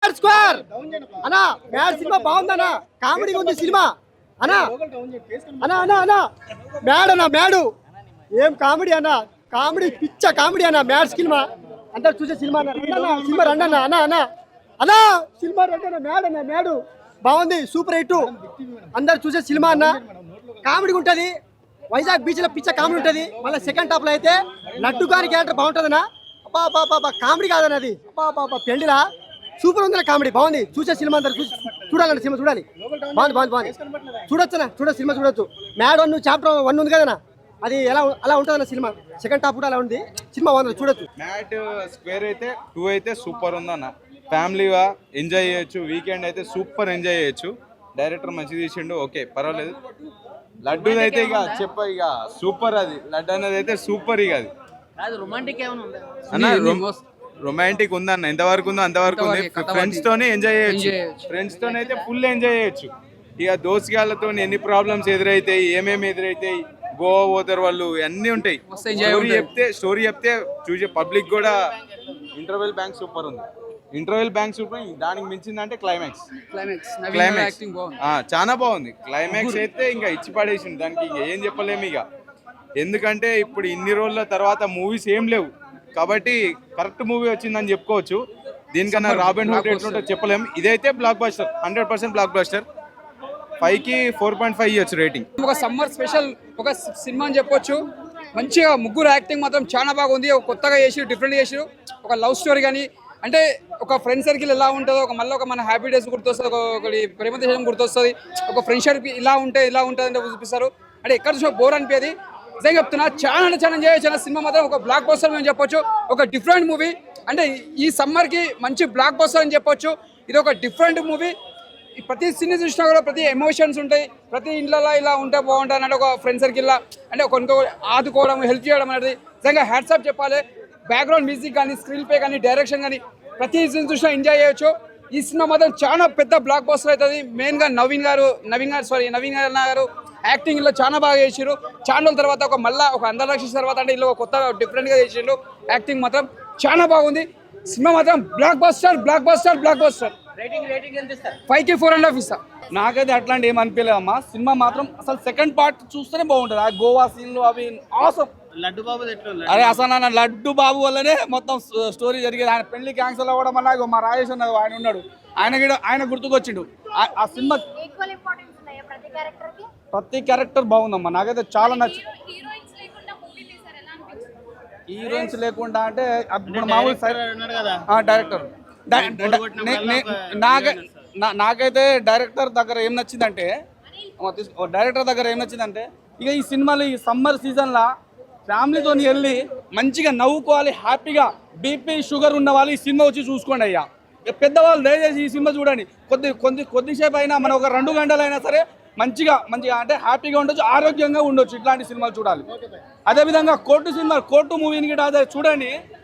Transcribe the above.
square అన్నా mad cinema బాగుందన్నా comedy ఉంది cinema అన్నా అన్నా అన్నా అన్నా మ్యాడ్ అన్నా మ్యాడు ఏం కామెడీ అన్నా కామెడీ పిచ్చ కామెడీ అన్నా మ్యాడ్ సినిమా అందరు చూసే సినిమా అన్న సినిమా రండి అన్న అన్నా అన్నా అన్నా సినిమా రండి అన్న మ్యాడ్ అన్న మ్యాడు బాగుంది సూపర్ హిట్ అందరు చూసే సినిమా అన్న కామెడీ ఉంటుంది వైజాగ్ బీచ్ లో పిచ్చ కామెడీ ఉంటుంది మళ్ళీ సెకండ్ హాఫ్ లో అయితే లడ్డు గారి క్యారెక్టర్ బాగుంటుందన్నా అబ్బా కామెడీ కాదన్న అది అబ్బా పెళ్లిలా సూపర్ ఉంది కామెడీ బాగుంది చూసే సినిమా అందరు చూడాలండి సినిమా చూడాలి బాగుంది చూడొచ్చు సినిమా చూడొచ్చు మ్యాడ్ 1 చాప్టర్ 1 ఉంది కదన్నా అది ఎలా అలా ఉంటుందన్న సినిమా సెకండ్ హాఫ్ కూడా అలా ఉంది సినిమా బాగుంది చూడొచ్చు మ్యాడ్ స్క్వేర్ అయితే 2 అయితే సూపర్ ఉందన్న ఫ్యామిలీగా ఎంజాయ్ చేయొచ్చు వీకెండ్ అయితే సూపర్ ఎంజాయ్ చేయొచ్చు డైరెక్టర్ మంచిగా తీసిండు ఓకే పర్వాలేదు లడ్డు అయితే ఇక ఇక సూపర్ అది లడ్డు అనేది అయితే సూపర్ ఇక అది రొమాంటిక్ ఉందన్న ఎంతవరకు ఉందో అంతవరకు ఉంది ఫ్రెండ్స్ తోనే ఎంజాయ్ చేయొచ్చు ఫ్రెండ్స్ తోనే అయితే ఫుల్ ఎంజాయ్ చేయొచ్చు ఇక దోస్తుగాళ్ళతో ఎన్ని ప్రాబ్లమ్స్ ఎదురైతాయి ఏమేమి ఎదురైతాయి గోవా పోతారు వాళ్ళు అన్నీ ఉంటాయి స్టోరీ చెప్తే చూసే పబ్లిక్ కూడా ఇంటర్వెల్ బ్యాంక్ సూపర్ ఉంది ఇంటర్వెల్ బ్యాంక్ సూపర్ దానికి మించిందంటే క్లైమాక్స్ చాలా బాగుంది క్లైమాక్స్ అయితే ఇంకా ఇచ్చి పడేసింది దానికి ఇంకా ఏం చెప్పలేము ఇక ఎందుకంటే ఇప్పుడు ఇన్ని రోజుల తర్వాత మూవీస్ ఏం లేవు కాబట్టి కరెక్ట్ మూవీ వచ్చిందని చెప్పుకోవచ్చు దీనికన్నా రాబిన్ హుడ్ ఎట్లుంటో చెప్పలేము ఇదైతే బ్లాక్ బస్టర్ 100% బ్లాక్ బస్టర్ 5కి 4.5 ఇవ్వచ్చు రేటింగ్ ఒక సమ్మర్ స్పెషల్ ఒక సినిమా అని చెప్పొచ్చు మంచిగా ముగ్గురు యాక్టింగ్ మాత్రం చాలా బాగుంది ఒక కొత్తగా చేసి డిఫరెంట్ చేసి ఒక లవ్ స్టోరీ కానీ అంటే ఒక ఫ్రెండ్ సర్కిల్ ఎలా ఉంటుందో ఒక మన హ్యాపీ డేస్ గుర్తొస్తుంది ఒకటి ప్రేమ దేశం గుర్తొస్తుంది ఒక ఫ్రెండ్షిప్ ఇలా ఉంటుంది అంటే చూపిస్తారు అంటే ఎక్కడ చూసినా బోర్ అనిపించేది నిజంగా చెప్తున్నా చాలా చేయొచ్చు సినిమా మాత్రం ఒక బ్లాక్ బస్టర్ అని చెప్పొచ్చు ఒక డిఫరెంట్ మూవీ అంటే ఈ సమ్మర్కి మంచి బ్లాక్ బస్టర్ అని చెప్పొచ్చు ఇది ఒక డిఫరెంట్ మూవీ ప్రతి సినీ చూసినా కూడా ప్రతి ఎమోషన్స్ ఉంటాయి ప్రతి ఇంట్లో ఇలా ఉంటే బాగుంటుంది అన్నట్టు ఒక ఫ్రెండ్ సర్కిల్లా అంటే ఇంకో ఆదుకోవడం హెల్ప్ చేయడం అనేది నిజంగా హ్యాట్సాప్ చెప్పాలి బ్యాక్గ్రౌండ్ మ్యూజిక్ కానీ స్క్రీన్ ప్లే కానీ డైరెక్షన్ కానీ ప్రతి సినిమా చూసినా ఎంజాయ్ చేయొచ్చు ఈ సినిమా మాత్రం చాలా పెద్ద బ్లాక్ బస్టర్ అవుతుంది మెయిన్గా నవీన్ గారు యాక్టింగ్లో చాలా బాగా చేసారు చాలా రోజుల తర్వాత ఒక అందరి రక్షించిన తర్వాత అంటే ఇలా కొత్త డిఫరెంట్గా చేసిండు యాక్టింగ్ మాత్రం చాలా బాగుంది సినిమా మాత్రం బ్లాక్ బస్టర్ 5కి 4.5 ఇస్తా నాకైతే అట్లాంటి ఏం అనిపించలేదు అమ్మా సినిమా మాత్రం అసలు సెకండ్ పార్ట్ చూస్తేనే బాగుంటుంది ఆ గోవా సీన్లు అవి ఆసమ్ లడ్డు బాబు అరే అసలు లడ్డు బాబు వల్లనే మొత్తం స్టోరీ జరిగేది ఆయన పెళ్లి క్యాన్సల్ అవ్వడం వల్ల మా రాజేష్ అన్న ఆయన ఉన్నాడు ఆయన గుర్తుకొచ్చిండు ఆ సినిమా ప్రతి క్యారెక్టర్ బాగుందమ్మా నాకైతే చాలా నచ్చింది హీరోయిన్స్ లేకుండా అంటే ఇప్పుడు మామూలు డైరెక్టర్ నాకైతే డైరెక్టర్ దగ్గర ఏం నచ్చిందంటే ఇక ఈ సినిమాలో ఈ సమ్మర్ సీజన్లో ఫ్యామిలీతో వెళ్ళి మంచిగా నవ్వుకోవాలి హ్యాపీగా బీపీ షుగర్ ఉన్న వాళ్ళు ఈ సినిమా వచ్చి చూసుకోండి అయ్యా పెద్దవాళ్ళు దయచేసి ఈ సినిమా చూడండి కొద్దిసేపు అయినా మనం ఒక 2 గంటలైనా సరే మంచిగా అంటే హ్యాపీగా ఉండొచ్చు ఆరోగ్యంగా ఉండొచ్చు ఇట్లాంటి సినిమాలు చూడాలి అదేవిధంగా కోర్టు మూవీని కూడా అదే చూడండి